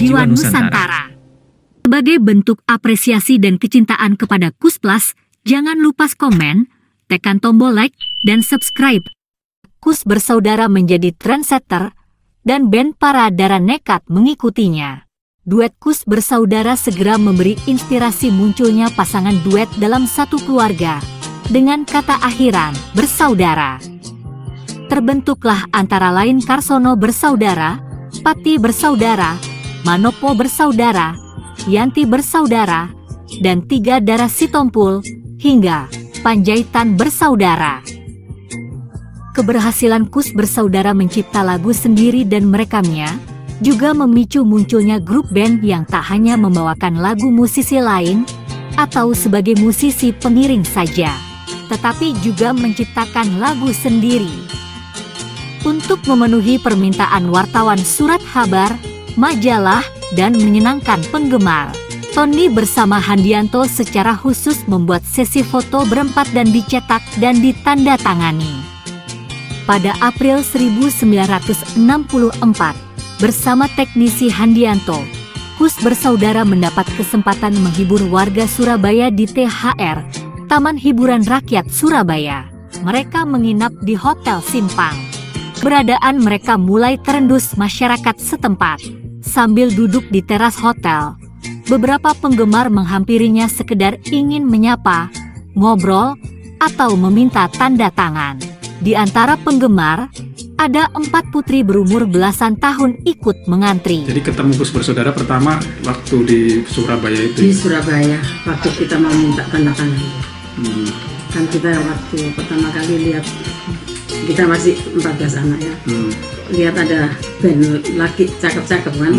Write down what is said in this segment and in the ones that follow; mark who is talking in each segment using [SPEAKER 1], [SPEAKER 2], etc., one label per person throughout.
[SPEAKER 1] Jiwa Nusantara. Sebagai bentuk apresiasi dan kecintaan kepada Koes+, jangan lupa komen, tekan tombol like, dan subscribe. Koes Bersaudara menjadi trendsetter, dan band para Dara nekat mengikutinya. Duet Koes Bersaudara segera memberi inspirasi munculnya pasangan duet dalam satu keluarga, dengan kata akhiran, bersaudara. Terbentuklah antara lain Karsono Bersaudara, Pati Bersaudara, Manopo Bersaudara, Yanti Bersaudara, dan 3 Darah Sitompul, hingga Panjaitan Bersaudara. Keberhasilan Koes Bersaudara mencipta lagu sendiri dan merekamnya, juga memicu munculnya grup band yang tak hanya membawakan lagu musisi lain, atau sebagai musisi pengiring saja, tetapi juga menciptakan lagu sendiri. Untuk memenuhi permintaan wartawan surat kabar, majalah, dan menyenangkan penggemar, Tony bersama Handianto secara khusus membuat sesi foto berempat dan dicetak dan ditandatangani. Pada April 1964, bersama teknisi Handianto, Koes Bersaudara mendapat kesempatan menghibur warga Surabaya di THR, Taman Hiburan Rakyat Surabaya. Mereka menginap di Hotel Simpang. Keberadaan mereka mulai terendus masyarakat setempat. Sambil duduk di teras hotel, beberapa penggemar menghampirinya sekedar ingin menyapa, ngobrol, atau meminta tanda tangan. Di antara penggemar, ada 4 putri berumur belasan tahun ikut mengantri.
[SPEAKER 2] Jadi ketemu Koes Bersaudara pertama waktu di Surabaya itu?
[SPEAKER 3] Di Surabaya, waktu kita mau minta tanda tangan. Kan kita waktu pertama kali lihat, kita masih 14 anak ya. Lihat ada band laki cakep-cakep kan.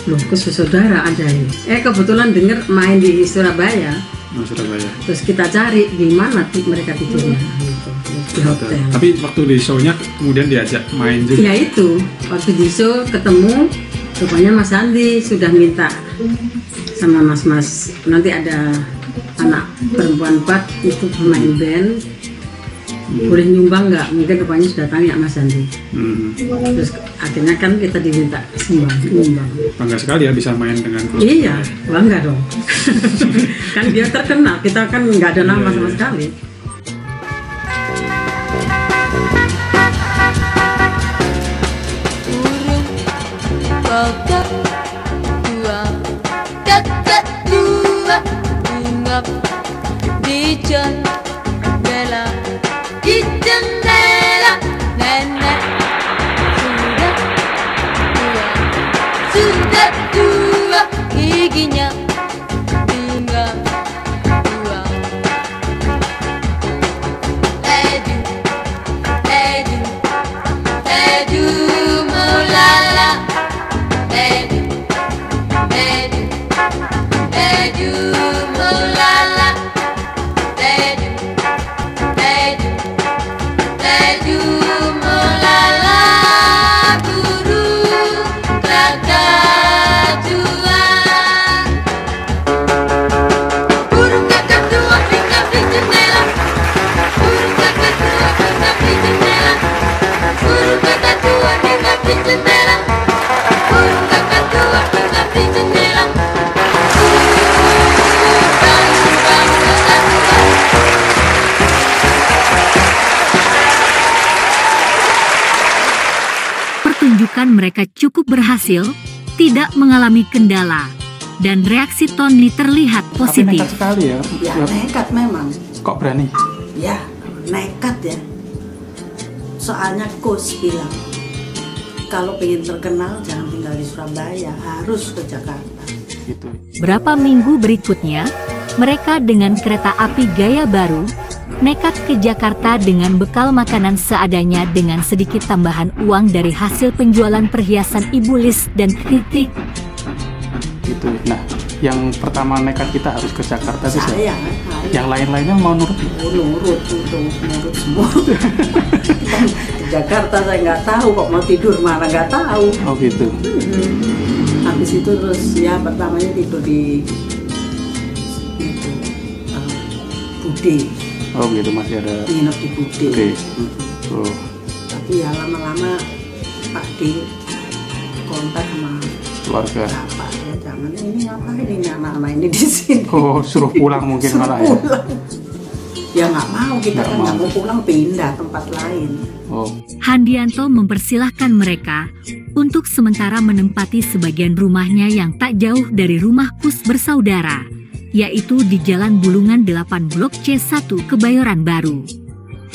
[SPEAKER 3] Loh, Koes Bersaudara ada ini. Kebetulan denger main di Surabaya.
[SPEAKER 2] Surabaya.
[SPEAKER 3] Terus kita cari di mana mereka tidurnya. Di hotel.
[SPEAKER 2] Tapi waktu di show-nya kemudian diajak main juga?
[SPEAKER 3] Ya itu, waktu di show ketemu, rupanya Mas Andi sudah minta sama mas-mas, nanti ada anak perempuan 4 itu pemain band, boleh nyumbang nggak? Mungkin rupanya sudah tanya Mas Andi. Terus akhirnya kan kita diminta nyumbang.
[SPEAKER 2] Bangga sekali ya bisa main dengan Koes.
[SPEAKER 3] Iya, bangga dong. Kan dia terkenal, kita kan nggak ada nama sama sekali.
[SPEAKER 4] Di jendela, nenek sudah tua, giginya tinggal 2. Edu mulala, edu mulala, edu mulala, burung kakak tua. Burung kakak tua hinggap di jendela, burung kakak tua hinggap di jendela, burung kakak tua hinggap di jendela, burung kakak tua hinggap di jendela.
[SPEAKER 1] Pertunjukan mereka cukup berhasil, tidak mengalami kendala, dan reaksi Tony terlihat positif.
[SPEAKER 2] Tapi nekat sekali ya?
[SPEAKER 3] Ya nekat memang.
[SPEAKER 2] Kok berani?
[SPEAKER 3] Ya nekat ya. Soalnya Koes bilang, kalau pengen terkenal jangan tinggal di Surabaya, harus ke Jakarta.
[SPEAKER 2] Gitu.
[SPEAKER 1] Berapa minggu berikutnya, mereka dengan kereta api gaya baru, nekat ke Jakarta dengan bekal makanan seadanya dengan sedikit tambahan uang dari hasil penjualan perhiasan Ibu Lis dan kritik.
[SPEAKER 2] Gitu. Nah, yang pertama nekat kita harus ke Jakarta itu
[SPEAKER 3] Saya.
[SPEAKER 2] Yang lain-lainnya mau nurut?
[SPEAKER 3] Nurut semua. Di Jakarta saya nggak tahu kok mau tidur mana nggak tahu.
[SPEAKER 2] Oh gitu.
[SPEAKER 3] Habis itu terus ya pertamanya tidur di itu Bude.
[SPEAKER 2] Oh gitu, masih ada
[SPEAKER 3] Nginep di Bude.
[SPEAKER 2] Oke. Tapi
[SPEAKER 3] ya lama-lama Pak D kontak sama
[SPEAKER 2] keluarga.
[SPEAKER 3] Pak, ya jangan ini ngapain ini anak-anak ini di sini.
[SPEAKER 2] Oh, suruh pulang mungkin malah ya.
[SPEAKER 3] Pulang. Ya nggak mau, kita
[SPEAKER 2] Nggak
[SPEAKER 3] kan nggak mau pulang, pindah tempat lain.
[SPEAKER 2] Oh,
[SPEAKER 1] Handianto mempersilahkan mereka untuk sementara menempati sebagian rumahnya yang tak jauh dari rumah Kus bersaudara, yaitu di Jalan Bulungan 8 Blok C1 Kebayoran Baru.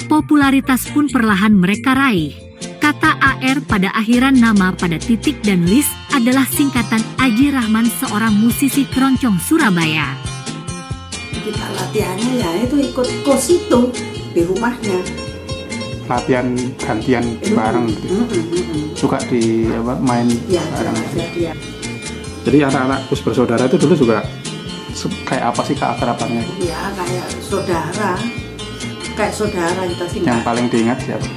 [SPEAKER 1] Popularitas pun perlahan mereka raih. Kata AR pada akhiran nama pada titik dan list adalah singkatan Aji Rahman, seorang musisi keroncong Surabaya.
[SPEAKER 3] Kita latihannya ya itu ikut kos itu di rumahnya.
[SPEAKER 2] latihan gantian bareng gitu. Suka di main
[SPEAKER 3] Ya,
[SPEAKER 2] bareng.
[SPEAKER 3] ya.
[SPEAKER 2] Jadi anak-anak Kus bersaudara itu dulu juga kayak apa sih keakrabannya?
[SPEAKER 3] Ya kayak saudara. Kayak saudara kita sih.
[SPEAKER 2] Yang paling diingat siapa?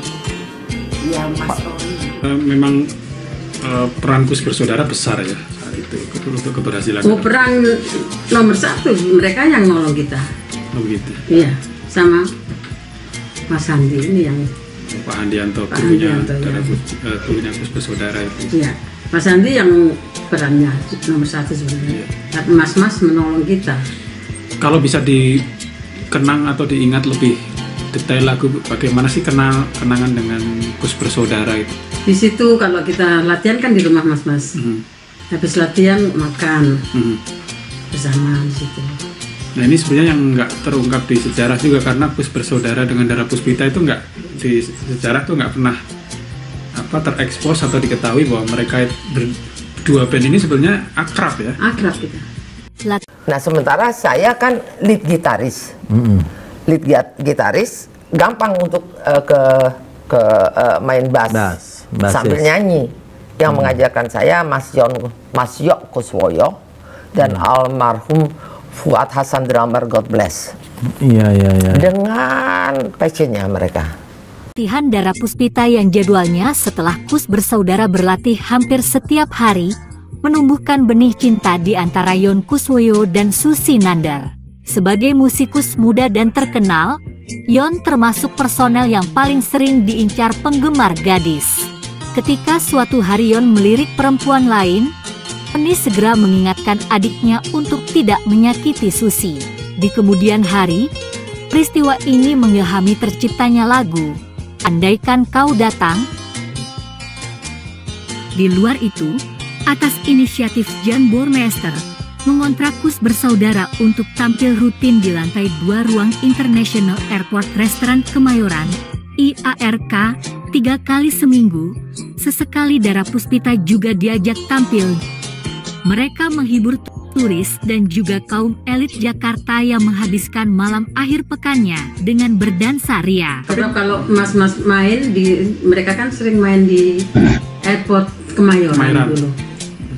[SPEAKER 3] Ya Mas Tony.
[SPEAKER 5] Memang peran Kus bersaudara besar ya saat itu untuk keberhasilan.
[SPEAKER 3] Peran nomor 1 mereka yang nolong kita.
[SPEAKER 5] Oh, begitu.
[SPEAKER 3] Iya, sama Mas Andi ini yang
[SPEAKER 5] Pak Handianto,
[SPEAKER 3] Pak
[SPEAKER 5] gurunya
[SPEAKER 3] Handianto, ya.
[SPEAKER 5] gurunya Kus bersaudara itu.
[SPEAKER 3] iya. Mas Andi yang perannya nomor 1 sebenarnya. Tapi mas-mas menolong kita.
[SPEAKER 5] Kalau bisa dikenang atau diingat lebih detail lagu, bagaimana sih kenangan dengan Kus bersaudara itu?
[SPEAKER 3] Di situ kalau kita latihan kan di rumah mas-mas. Habis latihan makan bersama di situ.
[SPEAKER 5] Nah ini sebenarnya yang nggak terungkap di sejarah juga, karena Kus bersaudara dengan Dara Puspita itu nggak di sejarah tuh nggak pernah terekspos atau diketahui bahwa mereka berdua band ini sebenarnya akrab ya.
[SPEAKER 3] Akrab kita.
[SPEAKER 6] Nah sementara saya kan lead gitaris, gitaris gampang untuk ke main bass sambil nyanyi. Yang mengajarkan saya Mas Yok Kuswoyo dan almarhum Fuad Hasan, drummer, God bless.
[SPEAKER 7] Iya.
[SPEAKER 6] Dengan passionnya mereka.
[SPEAKER 1] Latihan Dara Puspita yang jadwalnya setelah Kus bersaudara berlatih hampir setiap hari, menumbuhkan benih cinta di antara Yon Kuswoyo dan Susi Nandar. Sebagai musikus muda dan terkenal, Yon termasuk personel yang paling sering diincar penggemar gadis. Ketika suatu hari Yon melirik perempuan lain, Penny segera mengingatkan adiknya untuk tidak menyakiti Susi. Di kemudian hari, peristiwa ini mengilhami terciptanya lagu Andaikan Kau Datang. Di luar itu, atas inisiatif Jan Bormeester, mengontrak Kus bersaudara untuk tampil rutin di lantai 2 ruang International Airport Restaurant Kemayoran, IARK, 3 kali seminggu. Sesekali Dara Puspita juga diajak tampil. Mereka menghibur turis dan juga kaum elit Jakarta yang menghabiskan malam akhir pekannya dengan berdansa ria.
[SPEAKER 3] Kalau mas-mas main mereka kan sering main di airport Kemayoran dulu.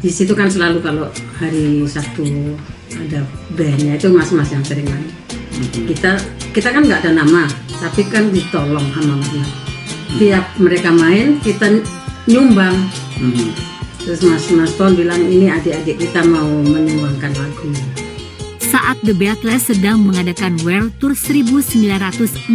[SPEAKER 3] Di situ kan selalu kalau hari Sabtu ada bandnya itu mas-mas yang sering main. Kita kan nggak ada nama, tapi kan ditolong sama mas-mas. Tiap mereka main kita nyumbang. Terus Mas Ton bilang ini adik-adik kita mau menyumbangkan lagu.
[SPEAKER 1] Saat The Beatles sedang mengadakan World Tour 1964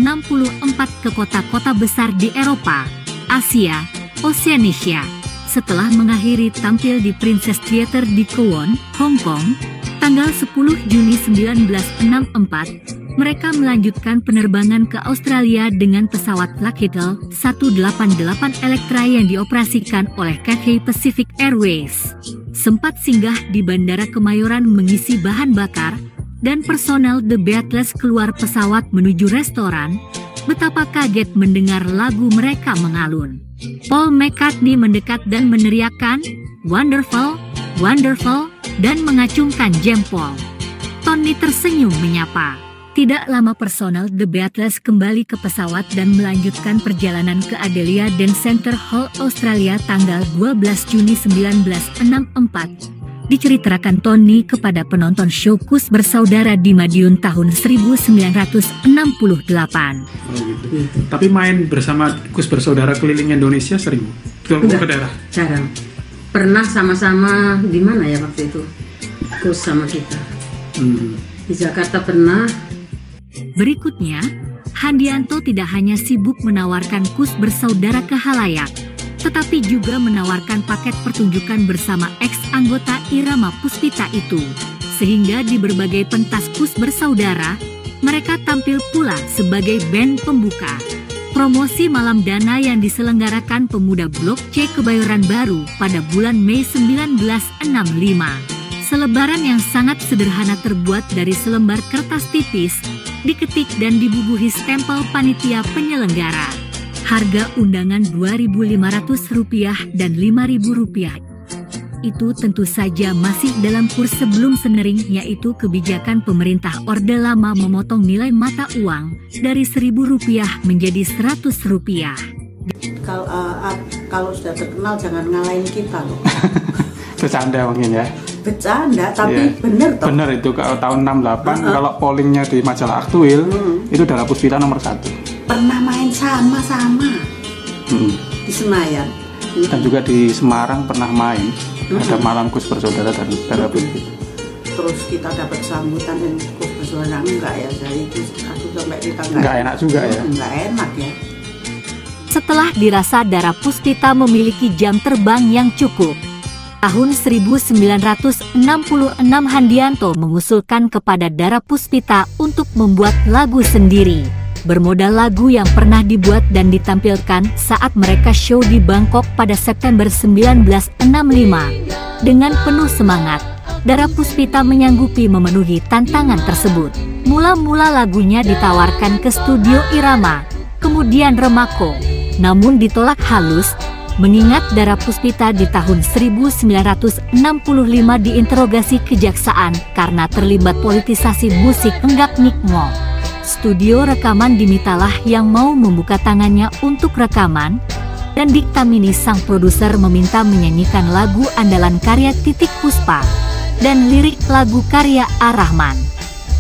[SPEAKER 1] ke kota-kota besar di Eropa, Asia, Oseania, setelah mengakhiri tampil di Princess Theatre di Kowon, Hong Kong, tanggal 10 Juni 1964, mereka melanjutkan penerbangan ke Australia dengan pesawat Lockheed 188 Electra yang dioperasikan oleh Cathay Pacific Airways. Sempat singgah di Bandara Kemayoran mengisi bahan bakar, dan personel The Beatles keluar pesawat menuju restoran. Betapa kaget mendengar lagu mereka mengalun. Paul McCartney mendekat dan meneriakkan, "Wonderful, wonderful," dan mengacungkan jempol. Tony tersenyum menyapa. Tidak lama personel The Beatles kembali ke pesawat dan melanjutkan perjalanan ke Adelaide dan Center Hall, Australia tanggal 12 Juni 1964. Diceritakan Tony kepada penonton show Kus bersaudara di Madiun tahun 1968.
[SPEAKER 5] Tapi main bersama Kus bersaudara keliling Indonesia sering ke daerah?
[SPEAKER 3] Jarang. Pernah sama-sama di mana ya waktu itu? Kus sama kita. Di Jakarta pernah.
[SPEAKER 1] Berikutnya, Handianto tidak hanya sibuk menawarkan Kus bersaudara ke halayak, tetapi juga menawarkan paket pertunjukan bersama ex-anggota Irama Puspita itu. Sehingga di berbagai pentas Kus Bersaudara, mereka tampil pula sebagai band pembuka. Promosi Malam Dana yang diselenggarakan pemuda Blok C Kebayoran Baru pada bulan Mei 1965. Selebaran yang sangat sederhana terbuat dari selembar kertas tipis, diketik dan dibubuhi stempel panitia penyelenggara. Harga undangan Rp2.500 dan Rp5.000. Itu tentu saja masih dalam kurs sebelum senering, yaitu kebijakan pemerintah Orde Lama memotong nilai mata uang dari Rp1.000 menjadi Rp100.
[SPEAKER 7] Kalau sudah terkenal jangan ngalahin kita loh.
[SPEAKER 2] Bercanda mungkin ya.
[SPEAKER 7] Bercanda, tapi bener toh.
[SPEAKER 2] Bener itu, kalau tahun 68 kalau pollingnya di majalah Aktuil itu Dara Puspita nomor 1.
[SPEAKER 7] Pernah main sama-sama di Senayan.
[SPEAKER 2] Dan juga di Semarang pernah main. Ada Malam Kus Bersaudara dan Dara Puspita.
[SPEAKER 7] Terus kita dapat sambutan dan Kus Bersaudara enggak ya, dari itu aku sampai kita
[SPEAKER 2] enggak enak juga ya.
[SPEAKER 7] Enggak enak ya.
[SPEAKER 1] Setelah dirasa Dara Puspita memiliki jam terbang yang cukup, tahun 1966 Handianto mengusulkan kepada Dara Puspita untuk membuat lagu sendiri. Bermodal lagu yang pernah dibuat dan ditampilkan saat mereka show di Bangkok pada September 1965. Dengan penuh semangat, Dara Puspita menyanggupi memenuhi tantangan tersebut. Mula-mula lagunya ditawarkan ke studio Irama, kemudian Remako, namun ditolak halus, mengingat Dara Puspita di tahun 1965 diinterogasi kejaksaan karena terlibat politisasi musik Enggak Nikmo. Studio rekaman Dimitalah yang mau membuka tangannya untuk rekaman, dan Diktamini sang produser meminta menyanyikan lagu andalan karya Titik Puspa dan lirik lagu karya Ar-Rahman.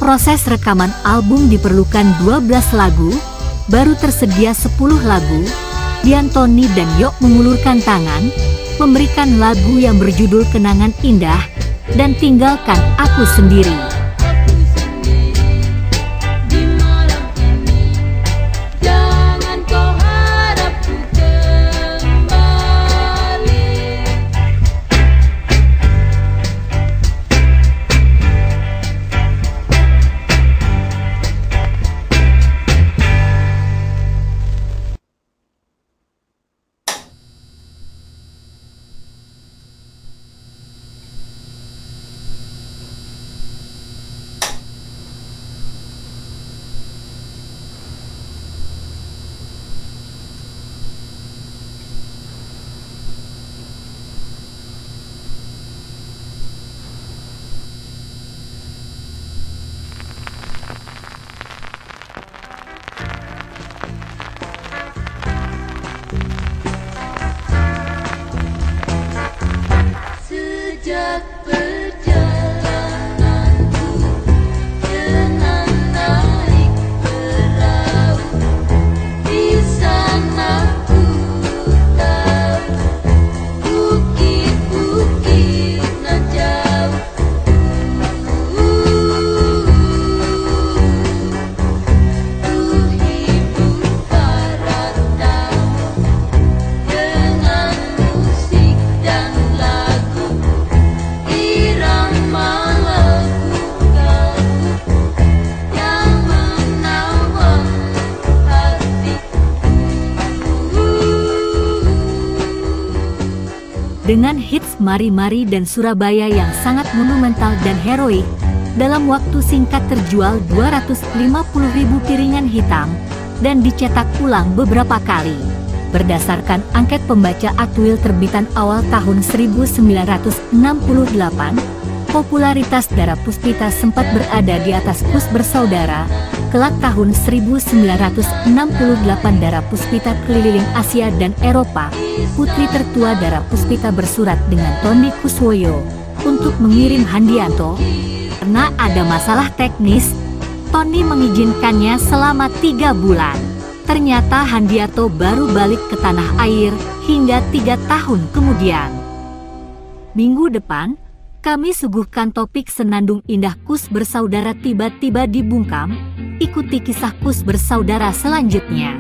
[SPEAKER 1] Proses rekaman album diperlukan 12 lagu, baru tersedia 10 lagu. Diantoni dan Yok mengulurkan tangan, memberikan lagu yang berjudul Kenangan Indah dan Tinggalkan Aku Sendiri. Dengan hits Mari Mari dan Surabaya yang sangat monumental dan heroik, dalam waktu singkat terjual 250.000 piringan hitam dan dicetak ulang beberapa kali. Berdasarkan angket pembaca Aktuil terbitan awal tahun 1968, popularitas Dara Puspita sempat berada di atas Kus Bersaudara. Kelak tahun 1968 Dara Puspita keliling Asia dan Eropa. Putri tertua Dara Puspita bersurat dengan Tony Kuswoyo untuk mengirim Handianto. Karena ada masalah teknis, Tony mengizinkannya selama 3 bulan. Ternyata Handianto baru balik ke tanah air hingga 3 tahun kemudian. Minggu depan, kami suguhkan topik Senandung Indah Kus Bersaudara tiba-tiba dibungkam. Ikuti kisah Kus Bersaudara selanjutnya.